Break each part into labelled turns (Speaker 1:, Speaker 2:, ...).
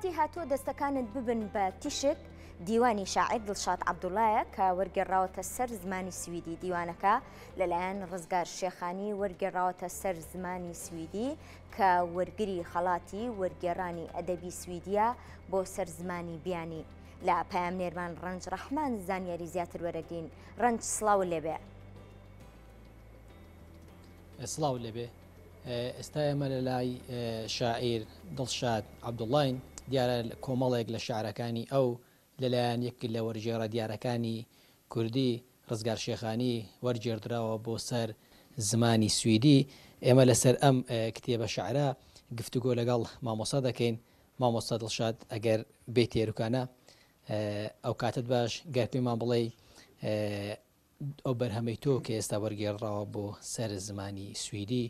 Speaker 1: کاتی هاتووە دەستەکانت ببن بە تیشک دیوانی شاعر دڵشاد عەبدوڵایە کە وەرگێڕاوەتە سەر زمانی سویدی. دیوانەکە لەلایەن ڕزگار شێخانی وەرگێڕاوەتە سەر زمانی سویدی کە وەرگری خەڵاتی وەرگێڕانی ئەدەبی سویدیە بۆ سەر زمانی بیانی. لە پایامنێرمان ڕەنج ڕەحمان زانیاری زیاتر وەرەگرین. ڕەنج سڵاو لێبێ.
Speaker 2: سڵاو لێبێ. ئێستا ئێمە لە لای شاعیر دڵشاد عەبدوڵاین دیارە کۆمەڵێک لە شعرەکانی ئەو لەلایەن یەک لە وەرگێڕە دیارەکانی کوردی ڕزگار شێخانی وەرگێڕدراوە بۆ سەر زمانی سویدی. ئێمە لەسەر ئەم کتێبە شعرە گفتوگۆ لەگەڵ مامۆستا دەکەین. مامۆستا دڵشاد ئەگەر بێ تێروکانە ئەو کاتت باش گەر پێمان بڵێ ئەو بەرهەمەی تۆ کە ئێستا وەرگێڕاوە بۆ سەر زمانی سویدی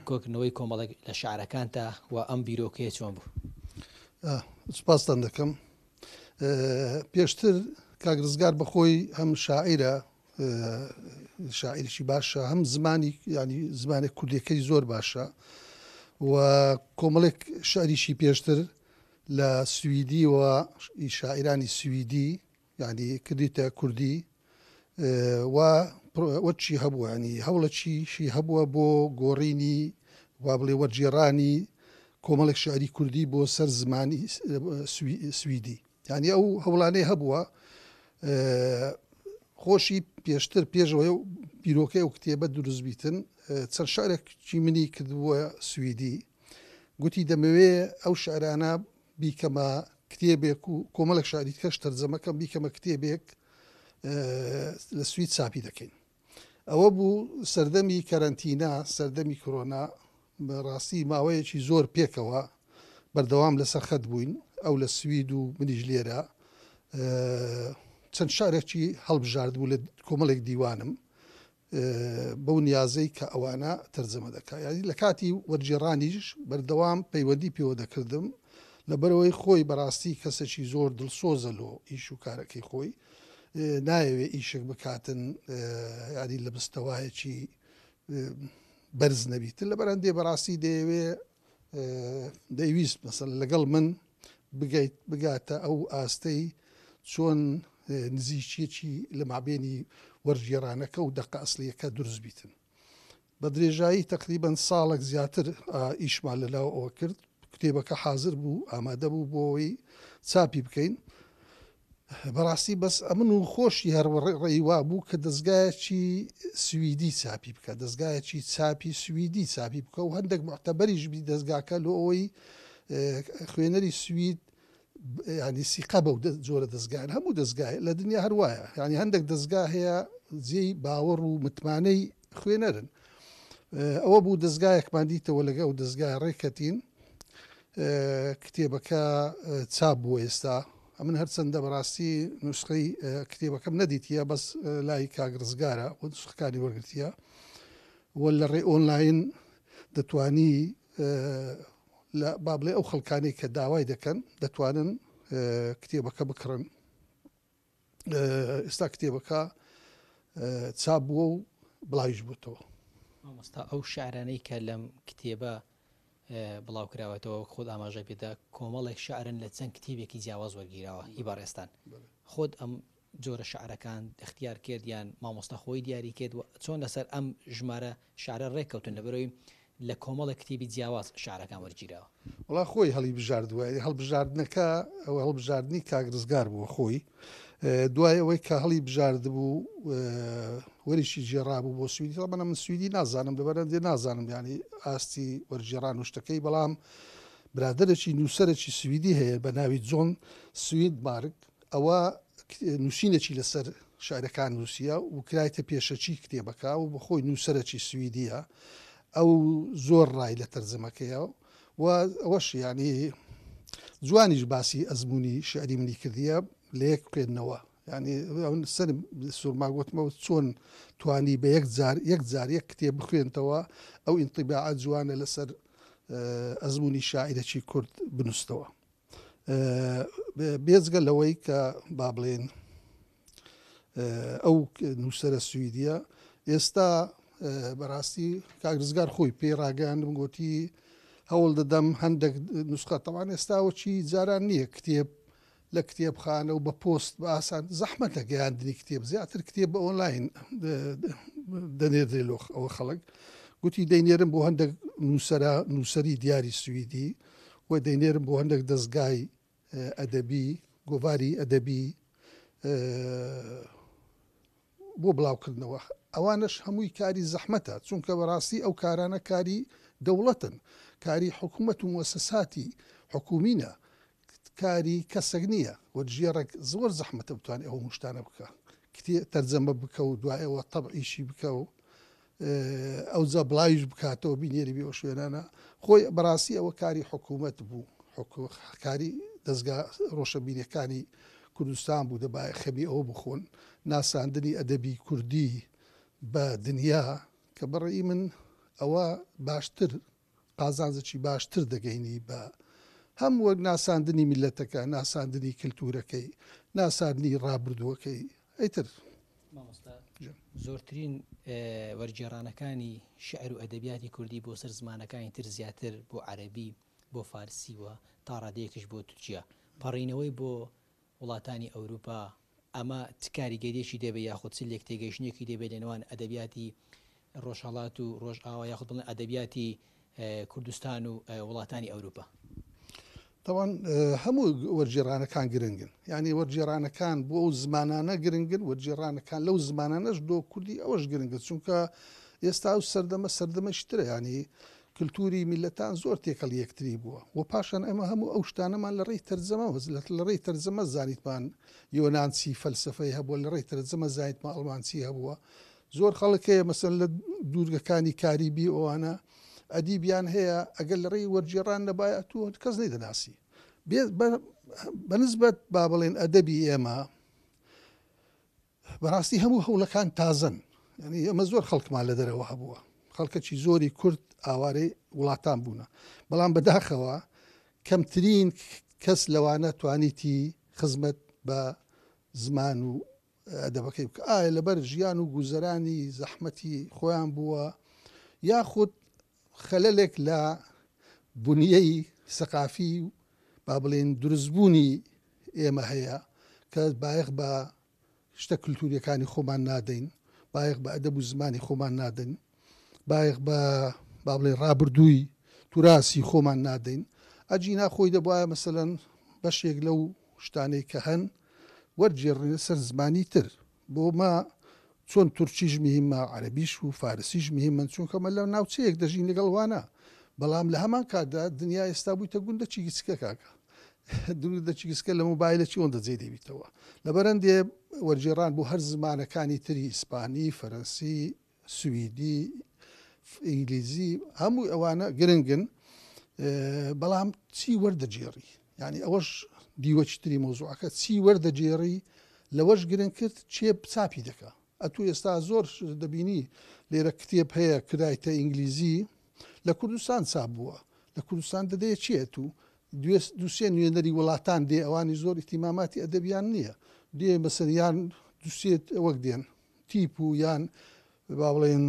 Speaker 2: کۆکنەوەی کۆمەڵێک لە شعرەکانتە و ئەم بیرۆکەیە چۆن بوو؟
Speaker 3: سپاستان دەکەم. پێشتر کاک ڕزگار بەخۆی هەم شاعیرە، شاعیرێکی باشە، هەم زمانی ینی زمانێک کوردیەکەی زۆر باشە و کۆمەڵێک شعریشی پێشتر لە سویدی و شاعیرانی سویدی ینی کردیتە کوردی و وەچی هەبووە، ینی هەوڵەچیشی هەبووە بۆ گۆڕینی وا بڵێ وەرگێڕانی کۆمەڵێک شعری کوردی بۆ سەر زمانی سویدی. ینی ئەو هەوڵانەی هەبووە. خۆشی پێشتر پێشەوەی بیرۆکەی ئەو کتێبە دروست بیتن چەند شعرێکی منی کردبووە سویدی، گوتی دەمەوێ ئەو شعرانە بیکەمە کتێبێک و کۆمەڵێک شعری کەش تەرجەمەکەم بیکەمە کتێبێک لە سوید چاپی دەکەین. ئەوە بوو سەردەمی کەرەنتینا، سەردەمی کۆرۆنا، بەڕاستی ماوەیەکی زۆر پێکەوە بەردەوام لەسەر خەت بووین، ئەو لە سوید و منیش لێرە چەند شارێکی هەڵبژارد بوو لە کۆمەڵێک دیوانم بەو نیازەی کە ئەوانە تەرجەمە دەکات. ینی لە کاتی وەرگێڕانیش بەردەوام پەیوەندی پێوە دەکردم لەبەرەوەی خۆی بەڕاستی کەسێکی زۆر دڵسۆزە لۆ ئیش و کارەکەی خۆی، نایەوێ ئیشێک بکاتن ینی لە مستەوایەکی بەرز نەبیتن، لە بەرەندێ بەڕاستی دەیویست مەسەڵەن لەگەڵ من بگاتە ئەو ئاستەی چۆن نزیکیەکی لە مابێنی وەرگێڕانەکە و دەقە ئەسلیەکە دروست بیتن. بە درێژایی تقریبەن ساڵێک زیاتر ئیشمان لەلاوە ئەوە کرد. کتێبەکە حازر بوو، ئامادە بوو بۆ ئەوەی چاپی بکەین. بەڕاستی بەس ئەمن و خۆشی هەروەڕێی وا بوو کە دەستگایەکی سویدی چاپی بکە، دەستگایەکی چاپی سویدی چاپی بکە و هەندێک معتەبەریش بی دەستگاکە لۆ ئەوەی خوێنەری سوید ینی سیقە بەو جۆرە دەستگایان هەموو دەستگای لە دنیا هەروایە، ینی هەندێک دەستگا هەیە جێی باوەڕ و متمانەی خوێنەرن. ئەوە بوو دەستگایەکمان دیتەوە لەگە ئەو دەستگای ڕێکەتین. کتێبەکە چاپ بووە ئێستا. ئەمن هەرچەندە بەڕاستی نوسخەی کتێبەکەم نەدیتیە، بەس لای کاک ڕزگارە و نوسخەکانی وەرگرتیە و لە ڕێ ئۆنلاین دەتوانی لە با بڵێ ئەو خەڵکانی کە داوای دەکەن دەتوانن کتێبەکە بکڕن. ئێستا کتێبەکە چاپ بووە و بڵاویش بووتەوە.
Speaker 2: مامۆستا ئەو شعرانەی کە لەم کتێبە بڵاو کراوەتەوە خۆت ئاماژە پێدا کۆمەڵێک شعرن لە چەند کتێبێکی جیاواز وەرگیراوە هی بەڕێستان. خۆت ئەم جۆرە شعرەکان اختیار کردیان مامۆستا خۆی دیاری کرد و چۆن لەسەر ئەم ژمارە شعرە ڕێککەوتن لەبەرەوەی لە کۆمەڵێک کتێبی جیاواز شعرەکان وەرگیراوە؟
Speaker 3: وڵا خۆی هەڵی بژاردووە، هەڵبژاردنەکە ئەو هەڵبژاردننی کاک ڕزگار بووە خۆی. دوای ئەوەی کە هەڵی بژارد بوو وەریشی جێڕابوو بۆ سویدی. بەنە من سویدی نازانم، لەبەرەندێ نازانم ینی ئاستی وەرگێڕان و شتەکەی، بەڵام برادەرێکی نووسەرێکی سویدی هەیە بە ناوی جۆن سوید مارک، ئەوە نووسینێکی لەسەر شعرەکان نووسیە و کرایتە پێشەچی کتێبەکە و بە خۆی نووسەرێکی سویدیە. ئەو زۆر ڕای لە تەرجەمەکەیە و ئەوەش ینی جوانیش باسی ئەزمموی شعری منی کردیە لە یەک بکرێنەوە. ینی سەرم سوورماگوتمەوە چۆن توانی بە یەک جار یەک کتێب بخوێنتەوە ئەو ئینتیباعات جوانە لەسەر ئەزمموی شاعیرێکی کورد بنووسەوە. بێجگە لەوەی کە با بڵێن ئەو نووسەرە سویدیە ئێستا بەڕاستی کاک ڕزگار خۆی پێی ڕاگەیاندم، گوتی هەوڵ دەدەم هەندێک نوسخە تەوان ئێستاوەچی جاران نییە کتێب لە کتێبخانە و بە پۆست بە ئاسان زەحمەتە گەیاندنی کتێب زیاتر کتێب بە ئۆنلاین دەنێردرێ ئەوە خەڵک گوتی دەینێرم بۆ هەندێک نووسری دیاری سویدی و دەینێرم بۆ هەندێک دەستگای ئەدەبی گۆڤاری ئەدەبی بۆ بڵاوکردنەوە ئەوانش هەمووی کاری زەحمەتە چونکە بەڕاستی ئەو کارانە کاری دەوڵەتن کاری حکوومەت و مؤسساتی حکومینە کاری کەسێک نییە وەرژێڕێک زۆر زەحمەتە بتوانێت ئەو شتانە بکە تەرجەمە بکە و دوایەوە تەبعیشی بکە و ئەو جا بڵاویش بکاتەوە بینێری بێ ئەو شوێنانە خۆی بەڕاستی ئەوە کاری حکوومەت بوو کاری دەستگا ڕۆشەبیریەکانی کوردستان بوو دەبایە خەمی ئەوە بخۆن ناساندنی ئەدەبی کوردی بە دنیا کە بەڕێی من ئەوە باشتر قازانجێکی باشتر دەگەینی بە هەم وەک ناساندنی میلەتەکە ناساندنی کللتورەکەی ناساندنی ڕابردووەکەی ئەیتر
Speaker 2: زۆرترین وەرگێڕانەکانی شعر و ئەدەبیاتی کوردی بۆ سەر زمانەکانی تر زیاتر بۆ عەرەبی بۆ فارسیوە تا ڕادەیەکش بۆ تورکیا پەڕینەوەی بۆ وڵاتانی ئەوروپا ئەمە کاریگەریەکی دەبێت یاخود چلێک تێگەیشتنێکی دەبێت لەنێوان ئەدەبیاتی ڕۆژهەڵات و ڕۆژئاوا یاخود بڵێن ئەدەبیاتی کوردستان و وڵاتانی ئەوروپا
Speaker 3: تاوان هەموو وەرگێڕانەکان گرنگن یعنی وەرگێڕانەکان بۆ ئەو زمانانە گرنگن وەرگێڕانەکان لەو زمانانەش دۆ کوردی ئەوەش گرنگە چونکە ئێستا و سەردەمەشترە ینی کللتوری میلەتان زۆر تێکەڵ یەکتری بووە و پاشان ئەمە هەموو ئەو شتانەمان لە ڕێی تەرجەمە لە ڕێی تەرجەمە زانیتمان یۆنانسی فەلسفەی هەبووە لە ڕێی تەرجەمە زانیتمان ئەڵمانسی هەبووە زۆر خەڵکەیە مەسەن لە دوورگەکانی کاریبی ئەوانە ئەدیبیان هەیە ئەگەر لە ڕێی وەرگێڕان نەبایە تو کەس نەیدەناسی بەنسبەت با بڵێن ئەدەبی ئێمە بەڕاستی هەموو هەوڵەکان تازن ینی ئەمە زۆر خەڵکمان لە دەرەوە هەبووە خەڵکەکی زۆری کورد ئاوارەی وڵاتان بوونە بەڵام بەداخەوە کەمترین کەس لەوانە توانیتی خزمەت بە زمان و ئەدەبەکەی بکە ئایا لەبەر ژیان و گوزەرانی زەحمەتی خۆیان بووە یاخود خەلەلێک لە بنیەی سەقافی و با بڵێن دروستبوونی ئێمە هەیە کە بایەخ بە شتە کللتوریەکانی خۆمان نادەین بایەخ بە ئەدەب و زمانی خۆمان نادەین بایەخ بە با بڵێن ڕابردووی توراسی خۆمان نادەین ئەجی ناخۆی دەبواە مەسەلەن بەشێک لەو شتانەی کە هەن وەرگێڕنە سەر زمانی تر بۆ ما چۆن تورکیش مهمە عەرەبیش و فارسیش مهمە چونکەمە لە ناوچەیەک دەژین لەگەڵوانە بەڵام لە هەمان کاتدا دنیا ئێستا بوویتە گوندە چیگسکە کاکە دروودە چیگسکە لە مۆبایلە چۆن دەجێ دەبیتەوە لەبەرەندێ وەرگێڕان بۆ هەر زمانەکانی تری ئیسپانی فەرەنسی سویدی ئینگلیزی هەموو ئەوانە گرنگن بەڵام چی وەردەجێڕی ینی ئەوەش دیوەچتری مۆزوعەکە چی وەردەجێڕی لەوەش گرنگ کرد چێ چاپی دەکە ئەتو ئێستا زۆر دەبینی لێرە کتێب هەیە کرایتە ئینگلیزی لە کوردستان چاپ بووە لە کوردستان دەدەیە چێت و دووسێ نوێنەری وڵاتان دێ ئەوانی زۆر ئیتیماماتی ئەدەبیان نییە دێ مەسەریان دووسێت وەک دێن تیپ و یان با بڵێن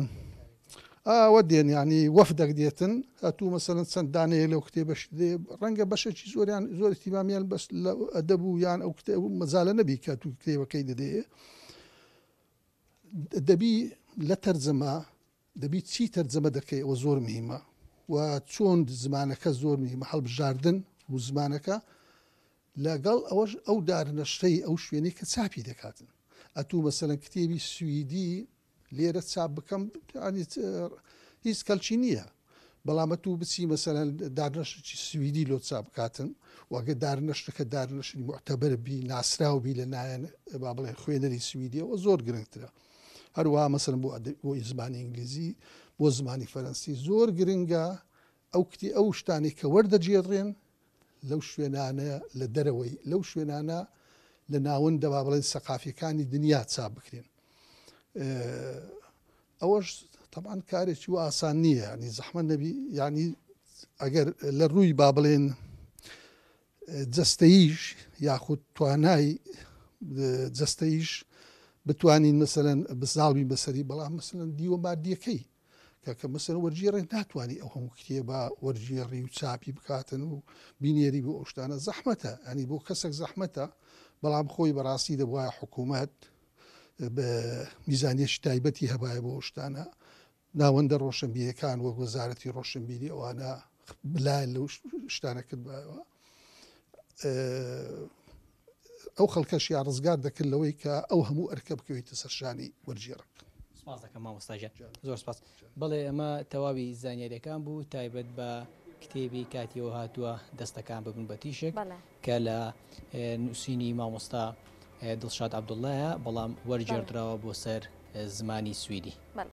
Speaker 3: ئەوە دێن ینی وەفدەک دێتن هەتوو مەسەرەن چەند دانەیە لەو کتێبەش دێ ڕەنگە بەشێکی زۆریان زۆر ئیتیمامیان بەس لە ئەدەب و یان ئەو کتێب مەزالە نەبی کە تو کتێبەکەی دەدەیە دەبی لە تەرجەمە دەبی چی تەرجەمە دەکەی ئەوە زۆر مهمە و چۆن زمانەکە زۆر مهمە هەڵبژاردن و زمانەکە لەگەڵ ئەوەش ئەو دارنەشتەی ئەو شوێنەی کە چاپی دەکاتن ئەتوو مەسەرەن کتێبی سویدی لێرە چاپ بکەم هیچ کەلچی نییە بەڵام تو بچی مەسەرەن دارنەشتی سویدی لۆ چاپ بکاتن واگە دارنەشتەکە دارنەشتی معتەبەر بی ناسراوبی لە نایەن با بڵێن خوێنەری سویدیەوە زۆر گرنگترە هەروە مەسەرەن بۆ زمانی ئینگلیزی بۆ زمانی فەرەنسی زۆر گرنگە ئەو شتانی کە وەردەجێڕێن لەو شوێنانە لە دەرەوەی لەو شوێنانە لە ناوەندە با بڵێن سەقافیەکانی دنیا چاپ بکرێن ئەوەش طبعاً کارێکی و ئاسان نییە ینی زەحمە نەبی ینی ئەگەر لە ڕووی با بڵێن جەستەییش یاخود توانای جەستەییش بتوانین مەسەرەن بزاڵبی بەسەری بەڵام مەسەرەن دیوە مادیەکەی کە مەسەن وەرگێڕێ ناتوانانی ئەو هەموو کتێبە وەرگێڕی و چاپی بکاتن و بینێری بۆ ئەوشتانە زەحمەتە ئەنی بۆ کەسێک زەحمەتە بەڵام خۆی بەڕاستی دەبواە حکوومەت بە میزانیەشی تایبەتی هەبایە بۆ ئەوشتانە ناوەندە ڕۆشنبیریەکان وەک وەزارەتی ڕۆشنبیری ئەوانە بلای لەو شتانە کردبایەوە ئەو خەڵکەشیان ڕزگار دەکرد لەوەی کە ئەو هەموو ئەرکە بکەوێتە سەرشانی وەرگێڕک.
Speaker 2: سپاس دەکەم مامۆستاژە زۆر سپاس. بەڵێ ئەمە تەواوی زانیاریەکان بوو تایبەت بە کتێبی کاتیەوە هاتووە دەستەکان ببن بە تیشک کە لە نووسینی مامۆستا دڵشاد عەبدوڵڵایە بەڵام وەرگێڕدراوە بۆ سەر زمانی سویدی.